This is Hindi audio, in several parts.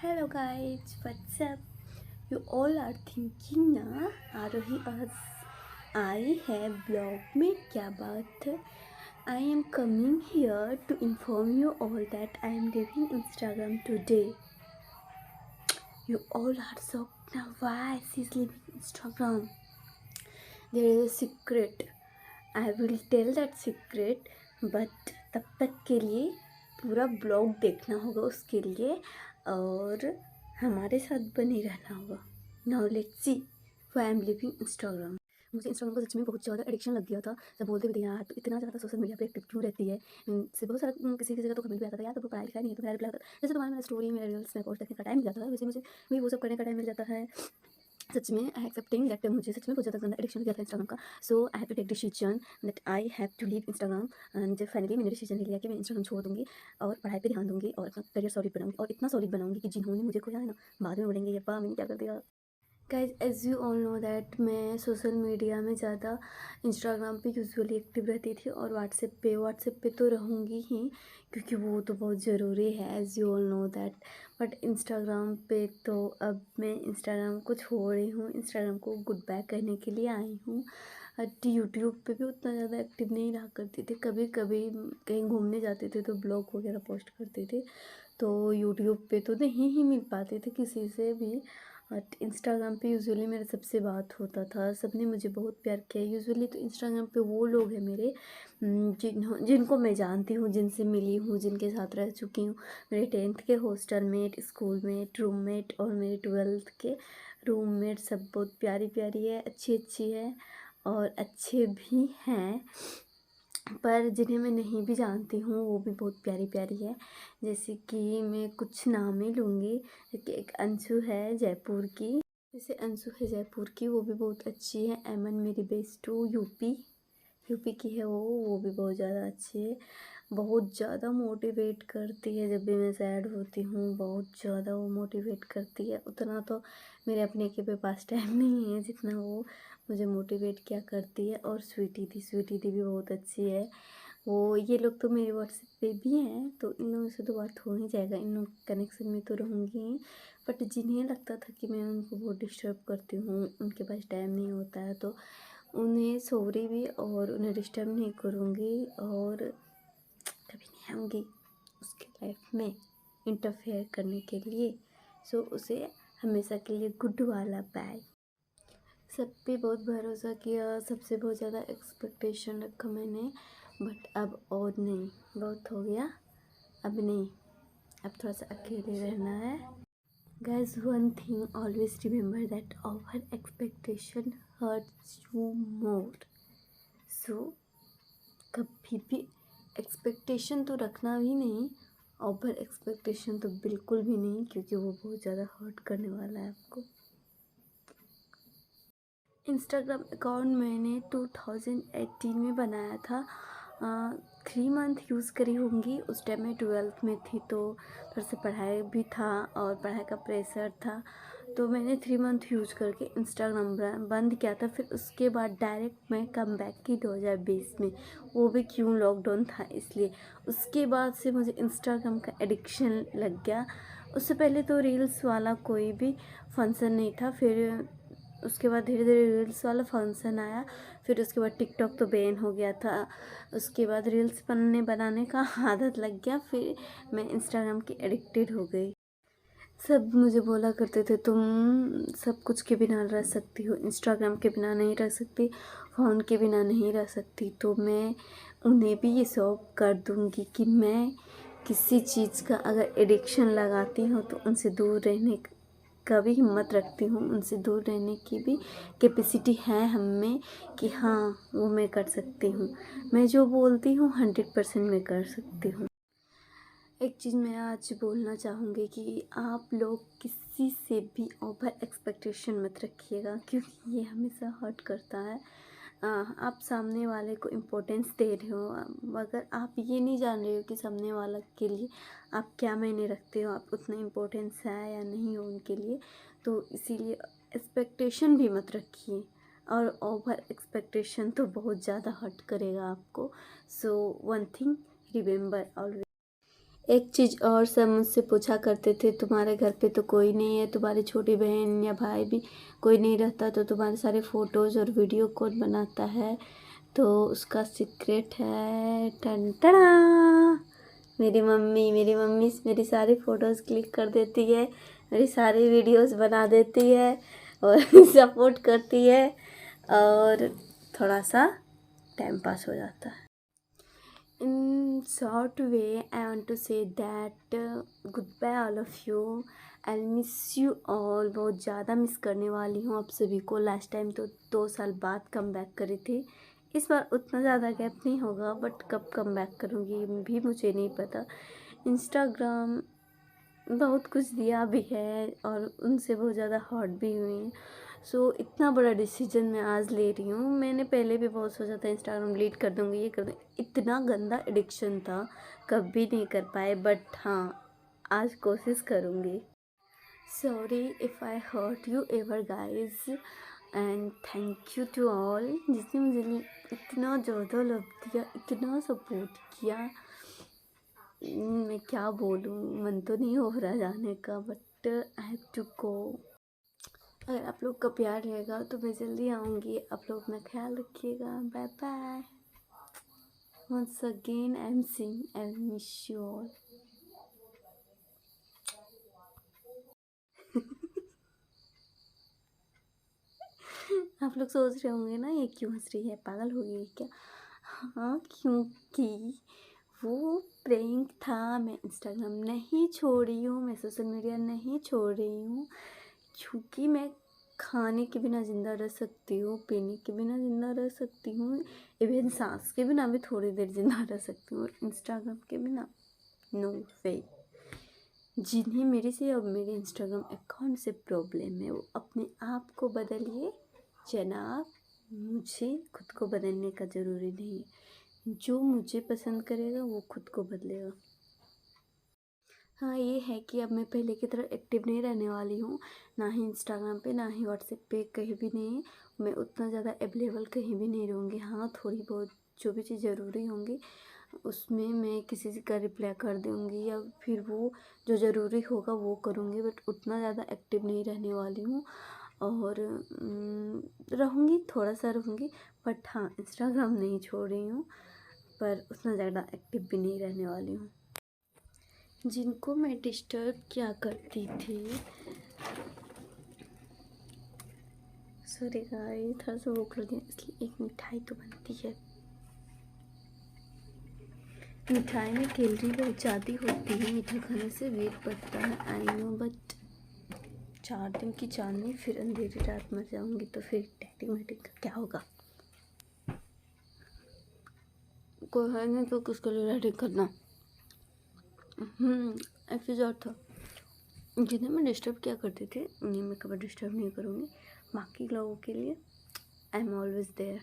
Hello guys, what's up? You all are thinking ना आरोही आज आई है ब्लॉग में, क्या बात है? I am coming here to inform you all that I am leaving Instagram today. You all are shocked now. Why she's leaving Instagram? There is a secret. I will tell that secret, but तब तक के लिए पूरा ब्लॉग देखना होगा उसके लिए और हमारे साथ बने रहना होगा. Now let's see why I am living Instagram. मुझे इंस्टाग्राम का सच में बहुत ज़्यादा एडिक्शन लग गया था. सब बोलते भी थे यार तो इतना ज़्यादा सोशल मीडिया पे एक्टिव क्यों रहती है. से बहुत सारा किसी किसी का तो कमेंट भी आता था यार तो पढ़ाई लिखाई नहीं है तो मेरा रिप्लाई आता था. जैसे तुम्हारा मेरा स्टोरी मेरा रील्स में पोस्ट करने का टाइम मिल जाता है वैसे मुझे भी वो सब करने का टाइम मिल जाता है. सच में आई एक्सेप्टिंग दैट मुझे सच में बहुत ज़्यादा गंदा एडिक्शन हो गया था इंस्टाग्राम का. So I have to take decision that I have to leave Instagram. And finally मैंने डिसीजन ले लिया कि मैं इंस्टाग्राम छोड़ दूँगी और पढ़ाई पे ध्यान दूँगी और अपना करियर सॉलिड बनाऊँगी और इतना सॉलिड बनाऊँगी कि जिन्होंने मुझे खोया है ना बाद में बोलेंगे यप्पा मैंने क्या कर दिया. Guys as you all know that मैं सोशल मीडिया में ज़्यादा इंस्टाग्राम पे यूजुअली एक्टिव रहती थी और व्हाट्सएप पे तो रहूँगी ही क्योंकि वो तो बहुत ज़रूरी है as you all know that. But Instagram पे तो अब मैं इंस्टाग्राम को छोड़ रही हूँ. इंस्टाग्राम को गुड बाय करने के लिए आई हूँ. यूट्यूब पे भी उतना ज़्यादा एक्टिव नहीं रहा करती थी. कभी कभी कहीं घूमने जाते थे तो ब्लॉग वगैरह पोस्ट करते थे तो यूट्यूब पे तो नहीं ही मिल पाते थे किसी से भी. बट इंस्टाग्राम पे यूजुअली मेरा सबसे बात होता था. सबने मुझे बहुत प्यार किया. यूजुअली तो इंस्टाग्राम पे वो लोग हैं मेरे जिनको मैं जानती हूँ, जिनसे मिली हूँ, जिनके साथ रह चुकी हूँ. मेरे 10th के hostel mate, schoolmate, roommate और मेरे 12th के रूममेट सब बहुत प्यारी प्यारी है, अच्छी अच्छी है और अच्छे भी हैं. पर जिन्हें मैं नहीं भी जानती हूँ वो भी बहुत प्यारी प्यारी है. जैसे कि मैं कुछ नाम ही लूँगी. एक अंशु है जयपुर की. जैसे अंशु है जयपुर की वो भी बहुत अच्छी है. एमन मेरी बेस्टू यूपी की है वो भी बहुत ज़्यादा अच्छी है. बहुत ज़्यादा मोटिवेट करती है जब भी मैं सैड होती हूँ. बहुत ज़्यादा वो मोटिवेट करती है. उतना तो मेरे अपने के पास टाइम नहीं है जितना वो मुझे मोटिवेट क्या करती है. और स्वीटी दी भी बहुत अच्छी है. वो ये लोग तो मेरे व्हाट्सएप पे भी हैं तो इन लोगों से तो बात हो ही जाएगा. इन लोग कनेक्शन में तो रहूँगी ही. बट जिन्हें लगता था कि मैं उनको बहुत डिस्टर्ब करती हूँ, उनके पास टाइम नहीं होता है तो उन्हें सॉरी भी और उन्हें डिस्टर्ब नहीं करूँगी और कभी नहीं आऊँगी उसके लाइफ में इंटरफेयर करने के लिए. सो उसे हमेशा के लिए गुड वाला बाय. सब पे बहुत भरोसा किया, सबसे बहुत ज़्यादा एक्सपेक्टेशन रखा मैंने. बट अब और नहीं, बहुत हो गया. अब नहीं, अब थोड़ा सा अकेले रहना है. Guys, one thing always remember that over expectation hurts you more. So कभी भी एक्सपेक्टेशन तो रखना भी नहीं, ओवर एक्सपेक्टेशन तो बिल्कुल भी नहीं क्योंकि वो बहुत ज़्यादा हर्ट करने वाला है आपको. इंस्टाग्राम अकाउंट मैंने 2018 में बनाया था. 3 मंथ यूज़ करी होंगी. उस टाइम मैं 12th में थी तो थोड़ा सा पढ़ाई भी था और पढ़ाई का प्रेशर था तो मैंने 3 मंथ यूज़ करके इंस्टाग्राम बंद किया था. फिर उसके बाद डायरेक्ट मैं कम बैक की 2020 में. वो भी क्यों, लॉकडाउन था इसलिए. उसके बाद से मुझे इंस्टाग्राम का एडिक्शन लग गया. उससे पहले तो रील्स वाला कोई भी फंक्शन नहीं था. फिर उसके बाद धीरे धीरे रील्स वाला फंक्शन आया. फिर उसके बाद टिकटॉक तो बैन हो गया था. उसके बाद रील्स बनाने का आदत लग गया. फिर मैं इंस्टाग्राम की एडिक्टेड हो गई. सब मुझे बोला करते थे तुम सब कुछ के बिना रह सकती हो, इंस्टाग्राम के बिना नहीं रह सकती, फ़ोन के बिना नहीं रह सकती. तो मैं उन्हें भी ये शौक कर दूँगी कि मैं किसी चीज़ का अगर एडिक्शन लगाती हूँ तो उनसे दूर रहने का भी हिम्मत रखती हूँ. उनसे दूर रहने की भी कैपेसिटी है हम में कि हाँ वो मैं कर सकती हूँ. मैं जो बोलती हूँ 100% मैं कर सकती हूँ. एक चीज़ मैं आज बोलना चाहूँगी कि आप लोग किसी से भी ओवर एक्सपेक्टेशन मत रखिएगा क्योंकि ये हमेशा हर्ट करता है. आप सामने वाले को इम्पोर्टेंस दे रहे हो मगर आप ये नहीं जान रहे हो कि सामने वाला के लिए आप क्या मायने रखते हो, आप उतना इम्पोर्टेंस है या नहीं हो उनके लिए. तो इसीलिए एक्सपेक्टेशन भी मत रखिए और ओवर एक्सपेक्टेशन तो बहुत ज़्यादा हर्ट करेगा आपको. So one thing remember always. एक चीज़ और सब मुझसे पूछा करते थे, तुम्हारे घर पे तो कोई नहीं है, तुम्हारी छोटी बहन या भाई भी कोई नहीं रहता, तो तुम्हारे सारे फ़ोटोज़ और वीडियो कौन बनाता है? तो उसका सीक्रेट है टन टना, मेरी मम्मी मेरी सारी फ़ोटोज़ क्लिक कर देती है, मेरी सारी वीडियोस बना देती है और सपोर्ट करती है, और थोड़ा सा टाइम पास हो जाता है। In short way, I want to say that goodbye all of you. I'll miss you all. बहुत ज़्यादा मिस करने वाली हूँ आप सभी को। लास्ट टाइम तो 2 साल बाद कम बैक करी थी, इस बार उतना ज़्यादा गैप नहीं होगा, बट कब कम बैक करूँगी भी मुझे नहीं पता। इंस्टाग्राम बहुत कुछ दिया भी है और उनसे बहुत ज़्यादा हर्ट भी हुई हैं। सो इतना बड़ा डिसीजन मैं आज ले रही हूँ। मैंने पहले भी बहुत सोचा था इंस्टाग्राम डिलीट कर दूँगी, ये कर दूँगी, इतना गंदा एडिक्शन था, कभी नहीं कर पाए, बट हाँ आज कोशिश करूँगी। Sorry if I hurt you ever guys, and thank you to all जिसने मुझे इतना ज़्यादा लव दिया, इतना सपोर्ट किया। मैं क्या बोलूँ, मन तो नहीं हो रहा जाने का, but I have to go. अगर आप लोग का प्यार रहेगा तो मैं जल्दी आऊँगी। आप लोग अपना ख्याल रखिएगा। Bye bye. Once again I am saying I miss you all. आप लोग सोच रहे होंगे ना ये क्यों हंस रही है, पागल हो गई क्या? हाँ, क्योंकि वो प्रैंक था। मैं इंस्टाग्राम नहीं छोड़ रही हूँ, मैं सोशल मीडिया नहीं छोड़ रही हूँ, क्योंकि मैं खाने के बिना ज़िंदा रह सकती हूँ, पीने के बिना ज़िंदा रह सकती हूँ, इवन सांस के बिना भी थोड़ी देर ज़िंदा रह सकती हूँ, इंस्टाग्राम के बिना नो वे। जिन्हें मेरे से अब मेरे इंस्टाग्राम अकाउंट से प्रॉब्लम है वो अपने आप को बदलिए जनाब, मुझे खुद को बदलने का ज़रूरी नहीं है। जो मुझे पसंद करेगा वो खुद को बदलेगा। हाँ, ये है कि अब मैं पहले की तरह एक्टिव नहीं रहने वाली हूँ, ना ही इंस्टाग्राम पे ना ही व्हाट्सएप पे, कहीं भी नहीं। मैं उतना ज़्यादा अवेलेबल कहीं भी नहीं रहूँगी। हाँ, थोड़ी बहुत जो भी चीज़ ज़रूरी होंगी उसमें मैं किसी का रिप्लाई कर दूँगी, या फिर वो जो ज़रूरी होगा वो करूँगी, बट उतना ज़्यादा एक्टिव नहीं रहने वाली हूँ। और रहूँगी, थोड़ा सा रहूँगी, बट हाँ इंस्टाग्राम नहीं छोड़ रही हूँ, पर उतना ज़्यादा एक्टिव भी नहीं रहने वाली हूँ। जिनको मैं डिस्टर्ब किया करती थी, सॉरी गाइस, थोड़ा सा भूख लगी इसलिए एक मिठाई तो बनती है। मिठाई में कैलोरी बहुत ज़्यादा होती है, मीठा खाने से वेट बढ़ता है, आई नो, बट 4 दिन की चांदनी फिर अंधेरी रात मर जाऊंगी, तो फिर डेटिंग वेटिंग का क्या होगा? कोई है नहीं तो किसके लिए डेटिंग करना। एक चीज़ और था, जिन्हें मैं डिस्टर्ब किया करती थी उन्हें मैं कभी डिस्टर्ब नहीं करूँगी। बाकी लोगों के लिए आई एम ऑलवेज देयर।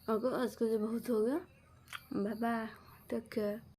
अगर आज के लिए बहुत हो गया, बाय बाय, टेक केयर।